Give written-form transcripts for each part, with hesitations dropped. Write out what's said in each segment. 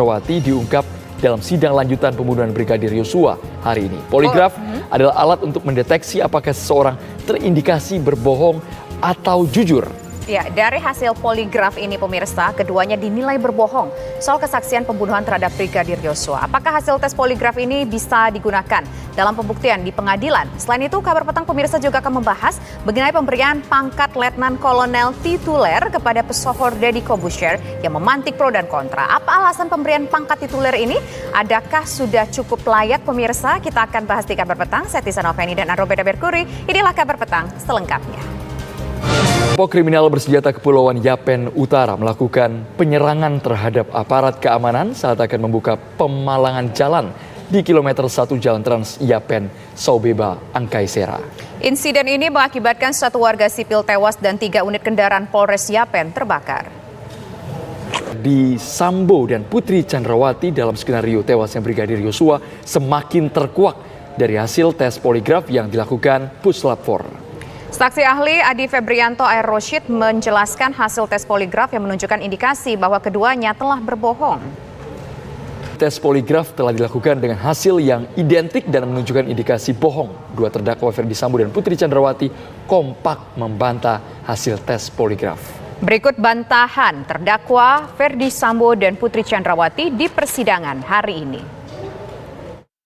Chandrawati diungkap dalam sidang lanjutan pembunuhan Brigadir Yosua hari ini. Poligraf adalah alat untuk mendeteksi apakah seseorang terindikasi berbohong atau jujur. Ya, dari hasil poligraf ini pemirsa, keduanya dinilai berbohong soal kesaksian pembunuhan terhadap Brigadir Yosua. Apakah hasil tes poligraf ini bisa digunakan dalam pembuktian di pengadilan? Selain itu, Kabar Petang pemirsa juga akan membahas mengenai pemberian pangkat Letnan Kolonel tituler kepada pesohor Deddy Corbuzier yang memantik pro dan kontra. Apa alasan pemberian pangkat tituler ini? Adakah sudah cukup layak pemirsa? Kita akan bahas di Kabar Petang. Saya Tisa Noveni dan Arobeda Merkuri. Inilah Kabar Petang selengkapnya. Kelompok kriminal bersenjata Kepulauan Yapen Utara melakukan penyerangan terhadap aparat keamanan saat akan membuka pemalangan jalan di kilometer 1 Jalan Trans Yapen, Saubeba, Angkaisera. Insiden ini mengakibatkan satu warga sipil tewas dan 3 unit kendaraan Polres Yapen terbakar. Di Sambo dan Putri Chandrawati dalam skenario tewasnya Brigadir Yosua semakin terkuak dari hasil tes poligraf yang dilakukan Puslap 4. Saksi ahli Adi Febrianto Air Roshid menjelaskan hasil tes poligraf yang menunjukkan indikasi bahwa keduanya telah berbohong. Tes poligraf telah dilakukan dengan hasil yang identik dan menunjukkan indikasi bohong. Dua terdakwa Ferdi Sambo dan Putri Chandrawati kompak membantah hasil tes poligraf. Berikut bantahan terdakwa Ferdi Sambo dan Putri Chandrawati di persidangan hari ini.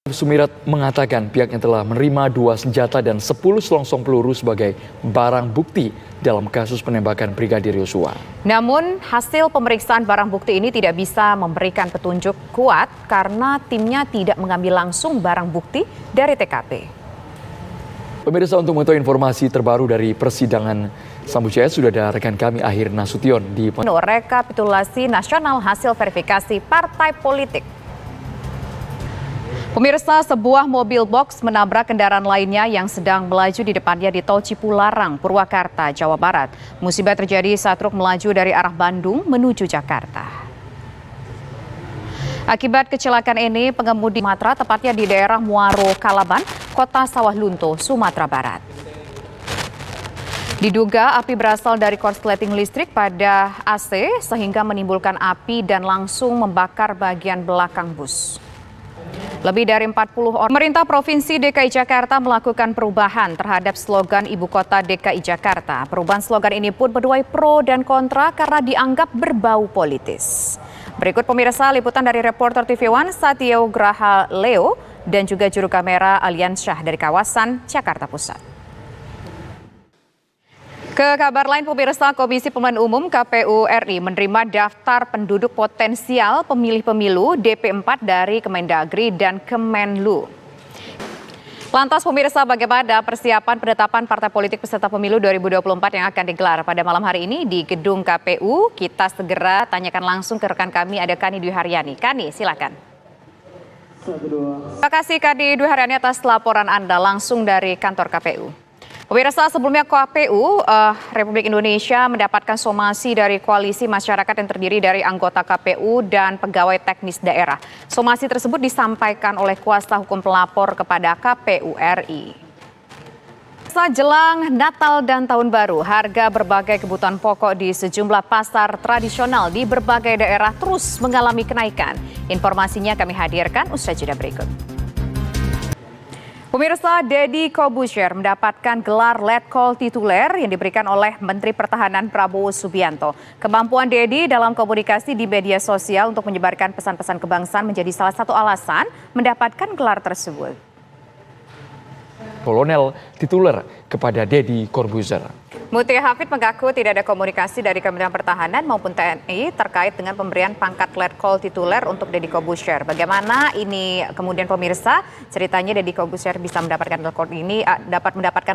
Sumirat mengatakan pihaknya telah menerima 2 senjata dan 10 selongsong peluru sebagai barang bukti dalam kasus penembakan Brigadir Yosua. Namun hasil pemeriksaan barang bukti ini tidak bisa memberikan petunjuk kuat karena timnya tidak mengambil langsung barang bukti dari TKP. Pemirsa, untuk mengetahui informasi terbaru dari persidangan Sambo CS sudah ada rekan kami Ahir Nasution di rekapitulasi nasional hasil verifikasi partai politik. Pemirsa, sebuah mobil box menabrak kendaraan lainnya yang sedang melaju di depannya di Tol Cipularang, Purwakarta, Jawa Barat. Musibah terjadi saat truk melaju dari arah Bandung menuju Jakarta. Akibat kecelakaan ini, pengemudi Sumatera, tepatnya di daerah Muaro Kalaban, Kota Sawah Lunto, Sumatera Barat. Diduga api berasal dari korsleting listrik pada AC sehingga menimbulkan api dan langsung membakar bagian belakang bus. Lebih dari 40 orang. Pemerintah Provinsi DKI Jakarta melakukan perubahan terhadap slogan Ibu Kota DKI Jakarta. Perubahan slogan ini pun menuai pro dan kontra karena dianggap berbau politis. Berikut pemirsa liputan dari reporter TV One Satyo Graha Leo dan juga juru kamera Aliansyah dari kawasan Jakarta Pusat. Ke kabar lain pemirsa, Komisi Pemilihan Umum KPU RI menerima daftar penduduk potensial pemilih pemilu DP4 dari Kemendagri dan Kemenlu. Lantas pemirsa, bagaimana persiapan penetapan partai politik peserta pemilu 2024 yang akan digelar pada malam hari ini di gedung KPU? Kita segera tanyakan langsung ke rekan kami, ada Kani Dwi Haryani. Kani, silakan. Terima kasih Kani Dwi Haryani atas laporan Anda langsung dari kantor KPU. Pemirsa, sebelumnya KPU Republik Indonesia mendapatkan somasi dari koalisi masyarakat yang terdiri dari anggota KPU dan pegawai teknis daerah. Somasi tersebut disampaikan oleh kuasa hukum pelapor kepada KPU RI. Jelang Natal dan Tahun Baru, harga berbagai kebutuhan pokok di sejumlah pasar tradisional di berbagai daerah terus mengalami kenaikan. Informasinya kami hadirkan usai jeda berikut. Pemirsa, Deddy Corbuzier mendapatkan gelar Letkol tituler yang diberikan oleh Menteri Pertahanan Prabowo Subianto. Kemampuan Deddy dalam komunikasi di media sosial untuk menyebarkan pesan-pesan kebangsaan menjadi salah satu alasan mendapatkan gelar tersebut. Kolonel tituler kepada Deddy Corbuzier. Mutia Hafid mengaku tidak ada komunikasi dari Kementerian Pertahanan maupun TNI terkait dengan pemberian pangkat Letkol tituler untuk Deddy Corbuzier. Bagaimana ini kemudian pemirsa, ceritanya Deddy Corbuzier bisa mendapatkan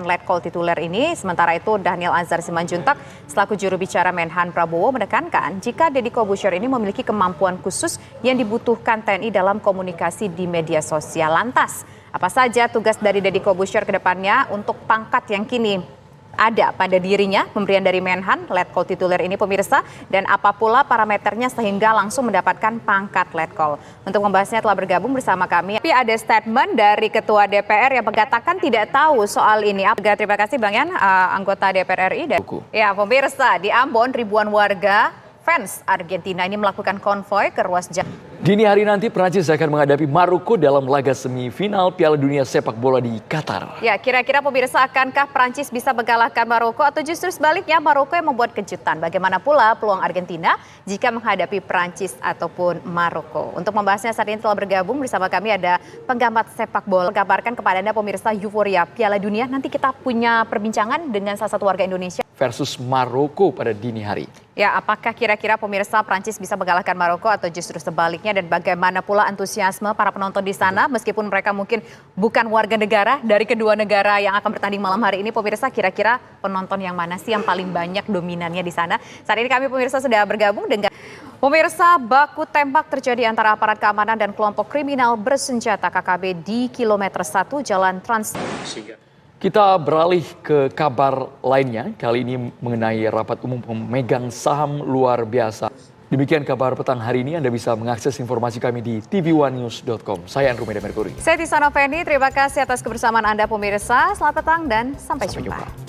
Letkol tituler ini. Sementara itu Daniel Anzar Simanjuntak selaku juru bicara Menhan Prabowo menekankan jika Deddy Corbuzier ini memiliki kemampuan khusus yang dibutuhkan TNI dalam komunikasi di media sosial. Lantas, apa saja tugas dari Deddy Corbuzier ke depannya untuk pangkat yang kini ada pada dirinya, pemberian dari Menhan, Letkol tituler ini pemirsa, dan apa pula parameternya sehingga langsung mendapatkan pangkat Letkol. Untuk membahasnya telah bergabung bersama kami. Tapi ada statement dari Ketua DPR yang mengatakan tidak tahu soal ini. Terima kasih Bang Yan, anggota DPR RI. Ya pemirsa, di Ambon ribuan warga fans Argentina ini melakukan konvoy ke ruas jalan. Dini hari nanti Prancis akan menghadapi Maroko dalam laga semifinal Piala Dunia Sepak Bola di Qatar. Ya, kira-kira pemirsa, akankah Prancis bisa mengalahkan Maroko atau justru sebaliknya Maroko yang membuat kejutan? Bagaimana pula peluang Argentina jika menghadapi Prancis ataupun Maroko? Untuk membahasnya saat ini telah bergabung bersama kami ada penggambar sepak bola. Kabarkan kepada Anda pemirsa euforia Piala Dunia. Nanti kita punya perbincangan dengan salah satu warga Indonesia Versus Maroko pada dini hari. Ya, apakah kira-kira pemirsa Prancis bisa mengalahkan Maroko atau justru sebaliknya, dan bagaimana pula antusiasme para penonton di sana meskipun mereka mungkin bukan warga negara dari kedua negara yang akan bertanding malam hari ini. Pemirsa, kira-kira penonton yang mana sih yang paling banyak dominannya di sana? Saat ini kami pemirsa sudah bergabung dengan pemirsa. Baku tembak terjadi antara aparat keamanan dan kelompok kriminal bersenjata KKB di kilometer 1 Jalan Trans. Kita beralih ke kabar lainnya, kali ini mengenai rapat umum pemegang saham luar biasa. Demikian kabar petang hari ini, Anda bisa mengakses informasi kami di tv1news.com. Saya Andrew Meda Merkuri. Saya Tisana Feni, terima kasih atas kebersamaan Anda pemirsa. Selamat petang dan sampai jumpa.